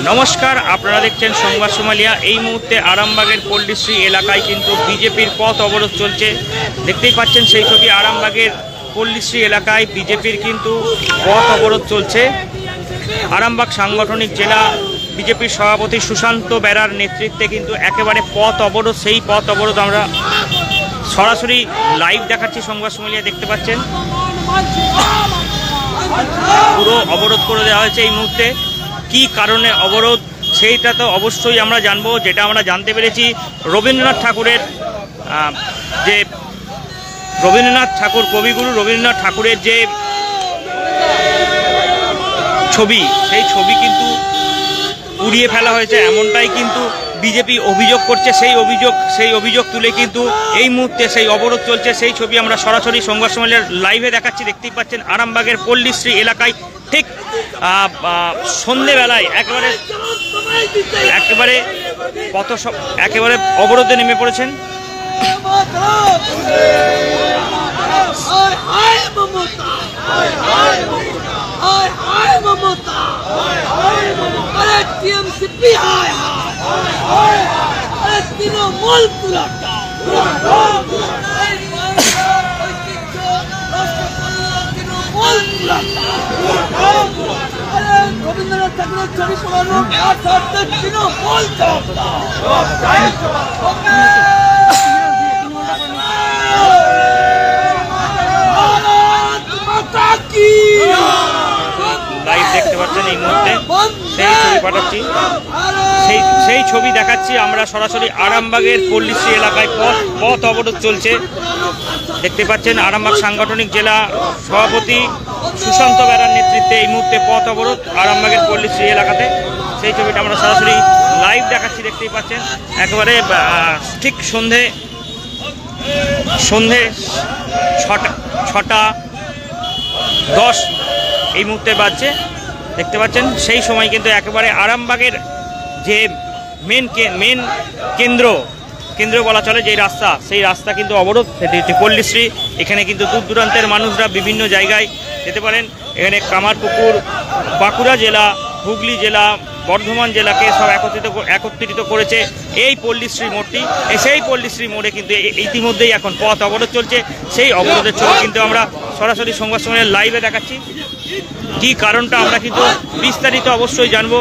নমস্কার, আপনারা দেখছেন সংবাদ সোমালিয়া। এই মুহূর্তে আরামবাগের পল্লীশ্রী এলাকায় কিন্তু বিজেপির পথ অবরোধ চলছে। দেখতেই পাচ্ছেন সেই ছবি। আরামবাগের পল্লীশ্রী এলাকায় বিজেপির কিন্তু পথ অবরোধ চলছে। আরামবাগ সাংগঠনিক জেলা বিজেপির সভাপতি সুশান্ত বেরার নেতৃত্বে কিন্তু একেবারে পথ অবরোধ। সেই পথ অবরোধ আমরা সরাসরি লাইভ দেখাচ্ছি সংবাদ সোমালিয়া। দেখতে পাচ্ছেন পুরো অবরোধ করে দেওয়া হয়েছে এই মুহূর্তে। কি কারণে অবরোধ সেইটা তো অবশ্যই আমরা জানবো। যেটা আমরা জানতে পেরেছি, রবীন্দ্রনাথ ঠাকুরের যে কবিগুরু রবীন্দ্রনাথ ঠাকুরের যে ছবি, সেই ছবি কিন্তু উড়িয়ে ফেলা হয়েছে, এমনটাই কিন্তু বিজেপি অভিযোগ করছে। সেই অভিযোগ তুলে কিন্তু এই মুহূর্তে সেই অবরোধ চলছে। সেই ছবি আমরা সরাসরি সংবাদ সম্মেলনের লাইভে দেখাচ্ছি। দেখতেই পাচ্ছেন আরামবাগের পল্লীশ্রী এলাকায় ঠিক সন্ধেবেলায় একেবারে অবরোধে নেমে পড়েছেন। রবীন্দ্রনাথ ঠাকুরের ছবি সরানো লাইভ দেখতে পাচ্ছেন এই মুহূর্তে। সেই ছবি পাঠাচ্ছি, সেই ছবি দেখাচ্ছি আমরা সরাসরি। আরামবাগের পল্লীশ্রী এলাকায় পথ অবরোধ চলছে। দেখতে পাচ্ছেন আরামবাগ সাংগঠনিক জেলা সভাপতি সুশান্ত বেরার নেতৃত্বে এই মুহূর্তে পথ অবরোধ আরামবাগের পল্লীশ্রী এলাকাতে। সেই ছবিটা আমরা সরাসরি লাইভ দেখাচ্ছি। দেখতেই পাচ্ছেন একেবারে ঠিক সন্ধে 6:10 এই মুহূর্তে বাজছে। দেখতে পাচ্ছেন সেই সময় কিন্তু একেবারে আরামবাগের যে মেন কেন্দ্র বলা চলে যে রাস্তা, সেই রাস্তা কিন্তু অবরোধ। পল্লীশ্রী, এখানে কিন্তু দূর দূরান্তের মানুষরা বিভিন্ন জায়গায় যেতে পারেন। এখানে কামারপুকুর, বাঁকুড়া জেলা, হুগলি জেলা, বর্ধমান জেলাকে সব একত্রিত করেছে এই পল্লীশ্রী মোড়টি। সেই পল্লীশ্রী মোড়ে কিন্তু ইতিমধ্যেই এখন পথ অবরোধ চলছে। সেই অবরোধের ছবি কিন্তু আমরা সরাসরি সংবাদ সম্মেলনের লাইভে দেখাচ্ছি। কি কারণটা আমরা কিন্তু বিস্তারিত অবশ্যই জানবো।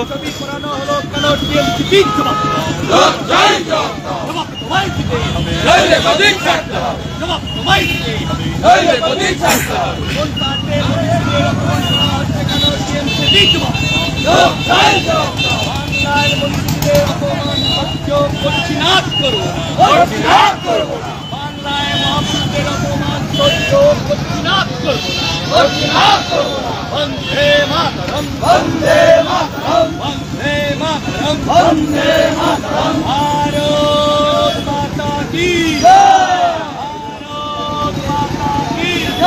বন্দে মাতরম, বন্দে মাতরম, বন্দে মাতরম, বন্দে মাতরম। ভারত মাতা কি জয়, ভারত মাতা কি জয়।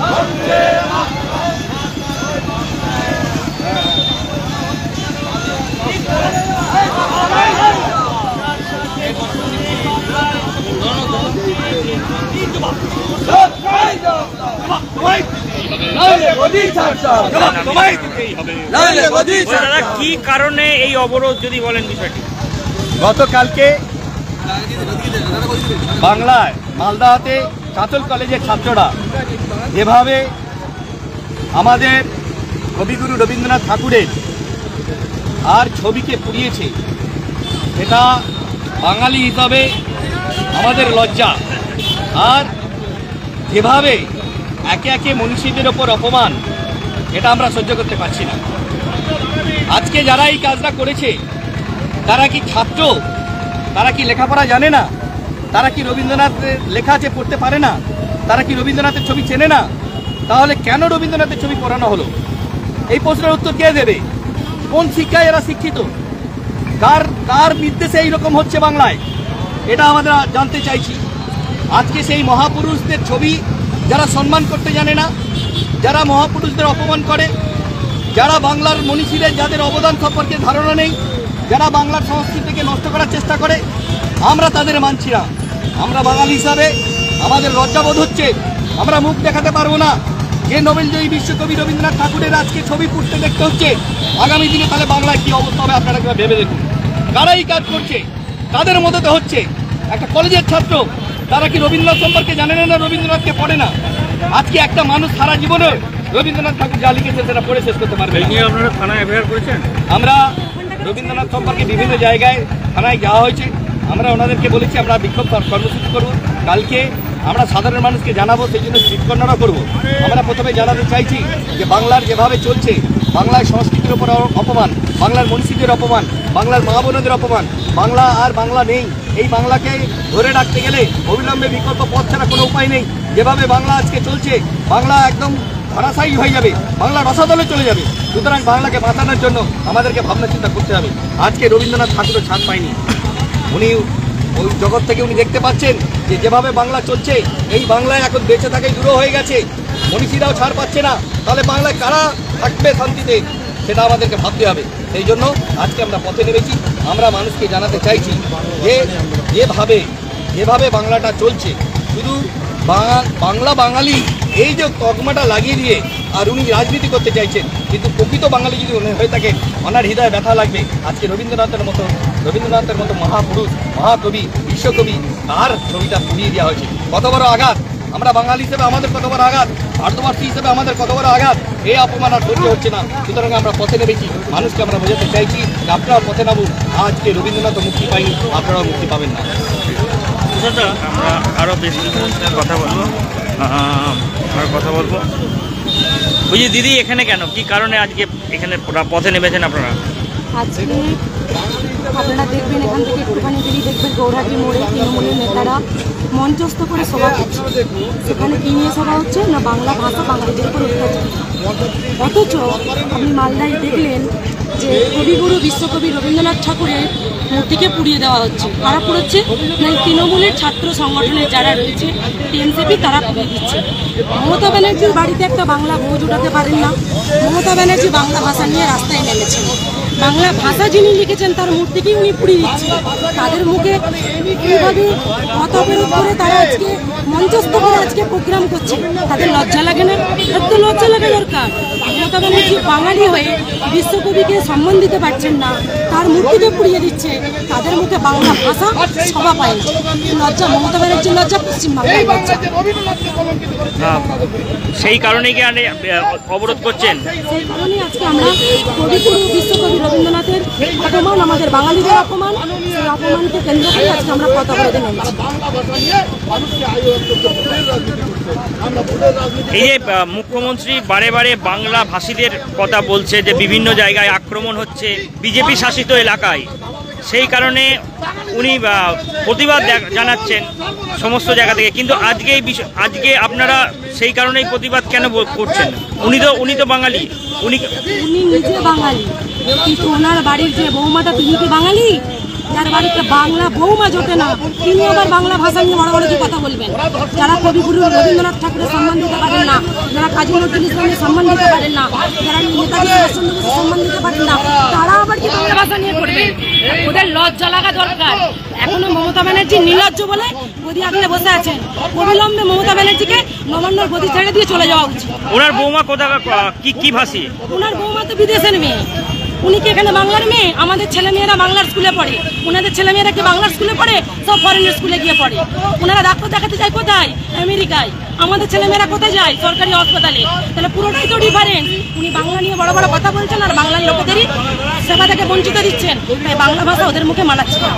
বন্দে মাতরম, কি কারণে এই অবরোধ যদি বলেন বিষয়টি। গতকালকে বাংলায় মালদাতে চাঁচল কলেজের ছাত্ররা যেভাবে আমাদের কবিগুরু রবীন্দ্রনাথ ঠাকুরের আর ছবিকে পুড়িয়েছে, এটা বাঙালি হিসাবে আমাদের লজ্জা। আর যেভাবে একে একে মনীষীদের ওপর অপমান, এটা আমরা সহ্য করতে পারছি না। আজকে যারা এই কাজটা করেছে তারা কি ছাত্র? তারা কি লেখাপড়া জানে না? তারা কি রবীন্দ্রনাথের লেখা আছে পড়তে পারে না? তারা কি রবীন্দ্রনাথের ছবি চেনে না? তাহলে কেন রবীন্দ্রনাথের ছবি পড়ানো হলো? এই প্রশ্নের উত্তর কে দেবে? কোন শিক্ষায় এরা শিক্ষিত? কার নির্দেশে এইরকম হচ্ছে বাংলায়? এটা আমরা জানতে চাইছি। আজকে সেই মহাপুরুষদের ছবি যারা সম্মান করতে জানে না, যারা মহাপুরুষদের অপমান করে, যারা বাংলার মনীষীদের যাদের অবদান সম্পর্কে ধারণা নেই, যারা বাংলার সংস্কৃতিকে নষ্ট করার চেষ্টা করে, আমরা তাদের মানছি না। আমরা বাঙালি হিসাবে আমাদের লজ্জাবোধ হচ্ছে, আমরা মুখ দেখাতে পারবো না যে নোবেলজয়ী বিশ্বকবি রবীন্দ্রনাথ ঠাকুরের আজকে ছবি পুড়তে দেখতে হচ্ছে, আগামী দিনে তাহলে বাংলায় কি অবস্থা হবে আপনারা একবার ভেবে দেখুন। কারাই কাজ করছে, কাদের মদতে হচ্ছে? একটা কলেজের ছাত্র, তারা কি রবীন্দ্রনাথ সম্পর্কে জানে না, রবীন্দ্রনাথকে পড়ে না? আজকে একটা মানুষ সারা জীবনে রবীন্দ্রনাথ ঠাকুর যা লিখেছে সেটা পড়ে শেষ করতে পারবে না। আপনারা থানায় এফআইআর করেছেন? আমরা রবীন্দ্রনাথ সম্পর্কে বিভিন্ন জায়গায় থানায় যাওয়া হয়েছে, আমরা ওনাদেরকে বলেছি আমরা বিক্ষোভ কর্মসূচি করব। কালকে আমরা সাধারণ মানুষকে জানাবো, সেই জন্য স্ট্রিট কর্নারও করবো। আমরা প্রথমে জানাতে চাইছি যে বাংলার যেভাবে চলছে, বাংলার সংস্কৃতির ওপর অপমান, বাংলার মনীষীদের অপমান, বাংলার মা বোনদের অপমান, বাংলা আর বাংলা নেই। এই বাংলাকে ধরে রাখতে গেলে অবিলম্বে বিকল্প পথ ছাড়া কোনো উপায় নেই। যেভাবে বাংলা আজকে চলছে, বাংলা একদম ধরাশায়ী হয়ে যাবে, বাংলা রসাতলে চলে যাবে। সুতরাং বাংলাকে বাঁচানোর জন্য আমাদেরকে ভাবনা চিন্তা করতে হবে। আজকে রবীন্দ্রনাথ ঠাকুরও ছাড় পায়নি, উনি ওই জগৎ থেকে উনি দেখতে পাচ্ছেন যে যেভাবে বাংলা চলছে, এই বাংলায় এখন বেঁচে থাকাই দূর হয়ে গেছে, মনীষীরাও ছাড় পাচ্ছে না, তাহলে বাংলায় কারা থাকবে শান্তিতে, সেটা আমাদেরকে ভাবতে হবে। সেই জন্য আজকে আমরা পথে নেমেছি। আমরা মানুষকে জানাতে চাইছি যে যেভাবে বাংলাটা চলছে, শুধু বাংলা বাঙালি এই যে তকমাটা লাগিয়ে দিয়ে আর উনি রাজনীতি করতে চাইছেন, কিন্তু প্রকৃত বাঙালি যদি উনি হয়ে থাকে, ওনার হৃদয়ে ব্যথা লাগবে। আজকে রবীন্দ্রনাথের মতো মহাপুরুষ, মহাকবি, বিশ্বকবি, তার ছবিটা পুড়িয়ে দেওয়া হয়েছে। কত বড় আঘাত! আমরা বাঙালি হিসেবে আমাদের কত বড় আঘাত, ভারতবর্ষী হিসেবে আমাদের কত বড় আঘাত! এই অপমান আর সহ্য হচ্ছে না। সুতরাং আমরা পথে নেমেছি, মানুষকে আমরা বোঝাতে চাইছি যে আপনারা পথে নামুন। আজকে রবীন্দ্রনাথ মুক্তি পায়নি, আপনারাও মুক্তি পাবেন না। আমরা আরও বেশি কথা বলবো। বুঝি দিদি, এখানে কেন, কি কারণে আজকে এখানে পথে নেমেছেন আপনারা? আজকে আপনারা দেখবেন, এখান থেকে একটুখানি বেরিয়ে দেখবেন গৌরহাটি মোড়ে তৃণমূলের নেতারা মঞ্চস্থ করে সভা করছে। সেখানে কি নিয়ে সভা হচ্ছে না, বাংলা ভাষা বাঙালিদের উপর অত্যাচার। অথচ আপনি মালদায় দেখলেন যে কবিগুরু বিশ্বকবি রবীন্দ্রনাথ ঠাকুরের মূর্তিকে পুড়িয়ে দেওয়া হচ্ছে। কারা পুড়োচ্ছে না, তৃণমূলের ছাত্র সংগঠনের যারা রয়েছে, টিএমসিপি, তারা পুড়িয়ে দিচ্ছে। মমতা ব্যানার্জির বাড়িতে একটা বাংলা বউ জোটাতে পারেন না। মমতা ব্যানার্জি বাংলা ভাষা নিয়ে রাস্তায় নেমেছেন, বাংলা ভাষা যিনি লিখেছেন তার মূর্তিকেই উনি পুড়িয়ে দিচ্ছেন। তাদের মুখে এইভাবে মত অবরোধ করে তারা আজকে মঞ্চস্থ করে আজকে প্রোগ্রাম করছে। তাদের লজ্জা লাগে না? একটু লজ্জা লাগা দরকার। মমতা ব্যানার্জি বাঙালি হয়ে বিশ্বকবিকে সম্মান দিতে পারছেন না, তার মূর্তিকে পুড়িয়ে দিচ্ছে। তাদের মুখে বাংলা ভাষা সভা পায় না। লজ্জা মমতা ব্যানার্জির লজ্জা, পশ্চিমবাংলার লজ্জা। সেই কারণেই কি অবরোধ করছেন? সেই কারণেই আজকে আমরা কবিগুরু বিশ্বকবি রবীন্দ্রনাথের অপমান, আমাদের বাঙালিদের অপমান, সেই অপমানকে কেন্দ্র করে আজকে আমরা পথ অবরোধে নেমেছি। এই যে মুখ্যমন্ত্রী বারে বারে বাংলা ভাষীদের কথা বলছে যে বিভিন্ন জায়গায় আক্রমণ হচ্ছে বিজেপি শাসিত এলাকায়, সেই কারণে উনি প্রতিবাদ জানাচ্ছেন সমস্ত জায়গা থেকে, কিন্তু আজকে আপনারা সেই কারণেই প্রতিবাদ কেন করছেন? উনি তো বাঙালি, উনি নিজে বাঙালি, কিন্তু ওনার বাড়ির যে বৌমাটা, তিনি কি বাঙালি? যার বাড়িতে বাংলা বৌমা জোটে না, তিনি আবার বাংলা ভাষা নিয়ে বড় বড় কি কথা বলবেন? যারা কবিগুরু রবীন্দ্রনাথ ঠাকুরের সম্মান দিতে পারেন না, যারা কাজী নজরুল ইসলামের সম্মান দিতে পারেন না, যারা নেতাজি সুভাষচন্দ্র বোসের সম্মান দিতে পারেন না, তারা আবার কি বাংলা ভাষা নিয়ে করবেন? ওদের লজ্জা লাগা দরকার। এখনো মমতা ব্যানার্জি নির্লজ্জ বলে গদি আগলে বসে আছেন। অবিলম্বে মমতা ব্যানার্জিকে নবান্নর গদি ছেড়ে দিয়ে চলে যাওয়া উচিত। ওনার বৌমা কি ভাষী? ওনার বৌমা তো বিদেশের মেয়ে, উনি কি এখানে বাংলার মেয়ে? আমাদের ছেলেমেয়েরা বাংলার স্কুলে পড়ে, ওনাদের ছেলেমেয়েরা কি বাংলার স্কুলে পড়ে? সব ফরেনের স্কুলে গিয়ে পড়ে। ওনারা ডাক্তার দেখাতে যায় কোথায়? আমেরিকায়। আমাদের ছেলেমেয়েরা কোথায় যায়? সরকারি হাসপাতালে। তাহলে পুরোটাই তো ডিফারেন্স। উনি বাংলা নিয়ে বড় বড় কথা বলছেন আর বাংলার লোকেদেরই সেবা থেকে বঞ্চিত দিচ্ছেন। তাই বাংলা ভাষা ওদের মুখে মানাচ্ছে না।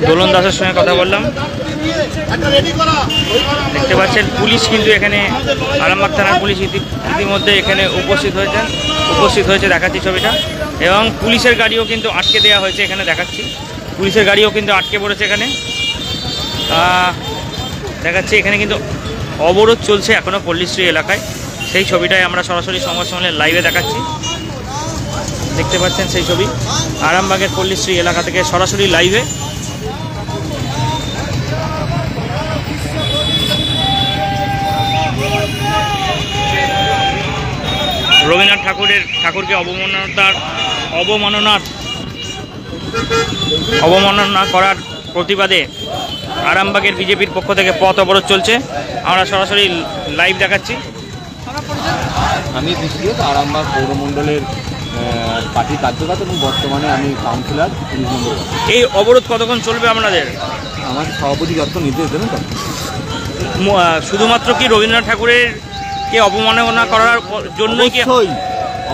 দোলন দাসের সঙ্গে কথা বললাম। দেখতে পাচ্ছেন পুলিশ কিন্তু এখানে, আরামবাগ থানার পুলিশ ইতিমধ্যে এখানে উপস্থিত হয়েছে, দেখাচ্ছি ছবিটা। এবং পুলিশের গাড়িও কিন্তু আটকে দেওয়া হয়েছে, এখানে দেখাচ্ছি পুলিশের গাড়িও কিন্তু আটকে পড়েছে এখানে। দেখাচ্ছি এখানে কিন্তু অবরোধ চলছে এখনও পল্লীশ্রী এলাকায়, সেই ছবিটাই আমরা সরাসরি সংবাদ সম্মেলনের লাইভে দেখাচ্ছি। দেখতে পাচ্ছেন সেই ছবি আরামবাগের পল্লীশ্রী এলাকা থেকে সরাসরি লাইভে। রবীন্দ্রনাথ ঠাকুরকে অবমাননা করার প্রতিবাদে আরামবাগের বিজেপির পক্ষ থেকে পথ অবরোধ চলছে, আমরা সরাসরি লাইভ দেখাচ্ছি। আমি বিশেষত আরামবাগ পৌরমণ্ডলের পার্টি কার্যকর্তা এবং বর্তমানে আমি কাউন্সিলর 30 নম্বর। এই অবরোধ কতক্ষণ চলবে আপনাদের? আমার সভাপতি যত নির্দেশ দেবেন তত। শুধুমাত্র কি রবীন্দ্রনাথ ঠাকুরের কে অবমাননা করার জন্যই কি?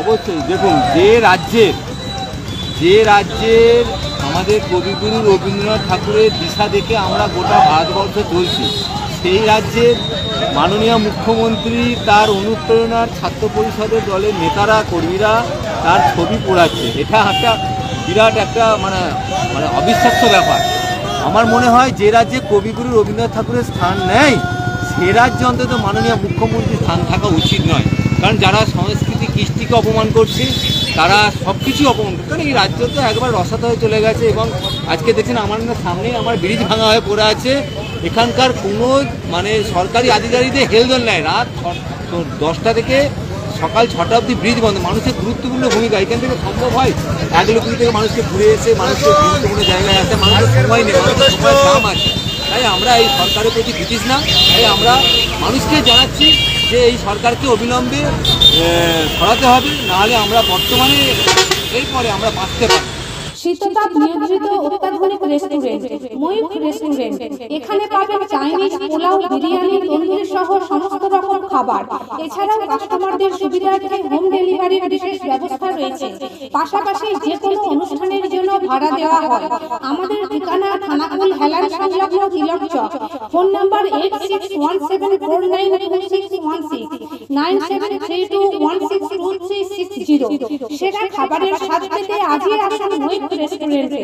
অবশ্যই দেখুন, যে রাজ্যের আমাদের কবিগুরু রবীন্দ্রনাথ ঠাকুরের দিশা দেখে আমরা গোটা ভারতবর্ষে চলছি, সেই রাজ্যের মাননীয় মুখ্যমন্ত্রী তার অনুপ্রেরণার ছাত্র পরিষদের দলের নেতারা কর্মীরা তার ছবি পোড়াচ্ছে। এটা একটা বিরাট একটা মানে অবিশ্বাস্য ব্যাপার। আমার মনে হয় যে রাজ্যে কবিগুরু রবীন্দ্রনাথ ঠাকুরের স্থান নেই, সে রাজ্যে অন্তত মাননীয় মুখ্যমন্ত্রীর স্থান থাকা উচিত নয়। কারণ যারা সংস্কৃতি কৃষ্টিকে অপমান করছে তারা সব কিছুই অপমান করছে। কারণ এই রাজ্য তো একবার রসাত হয়ে চলে গেছে এবং আজকে দেখছেন আমার সামনে আমার ব্রিজ ভাঙা হয়ে পড়ে আছে। এখানকার কোনো মানে সরকারি আধিকারিকদের হেলদোল নেয়। রাত 10টা থেকে সকাল 6টা অবধি ব্রিজ বন্ধ। মানুষের গুরুত্বপূর্ণ ভূমিকা এখান থেকে সম্ভব হয়। 1 লোকটি থেকে মানুষকে ঘুরে এসে মানুষকে গুরুত্বপূর্ণ জায়গায় আসে, মানুষের সময় নেই, মানুষের সময় দাম আছে। তাই আমরা এই সরকারের প্রতি ব্রিটিশ না, তাই আমরা মানুষকে জানাচ্ছি যে এই সরকারকে অবিলম্বে সরাতে হবে, নাহলে আমরা বর্তমানে এরপরে আমরা বাঁচতে পারি। শীততাপ নিয়ন্ত্রিত অত্যাধুনিক রেস্টুরেন্ট ময়ূখ রেস্টুরেন্ট। এখানে পাবেন চাইনিজ, পোলাও, বিরিয়ানি, তন্দুরি সহ সমস্ত রকম খাবার। এছাড়াও কাস্টমারদের সুবিধার্থে হোম ডেলিভারির বিশেষ ব্যবস্থা রয়েছে। পাশাপাশি যে কোনো অনুষ্ঠানের জন্য ভাড়া দেওয়া হয়। আমাদের ঠিকানা থানাকুল হেলান সংলগ্ন তিলক চক। Phone number 8617492616 9732162360। সেরা খাবারের স্বাদ পেতে আজই আসুন ময়ূখ রেস্টুরেন্টে।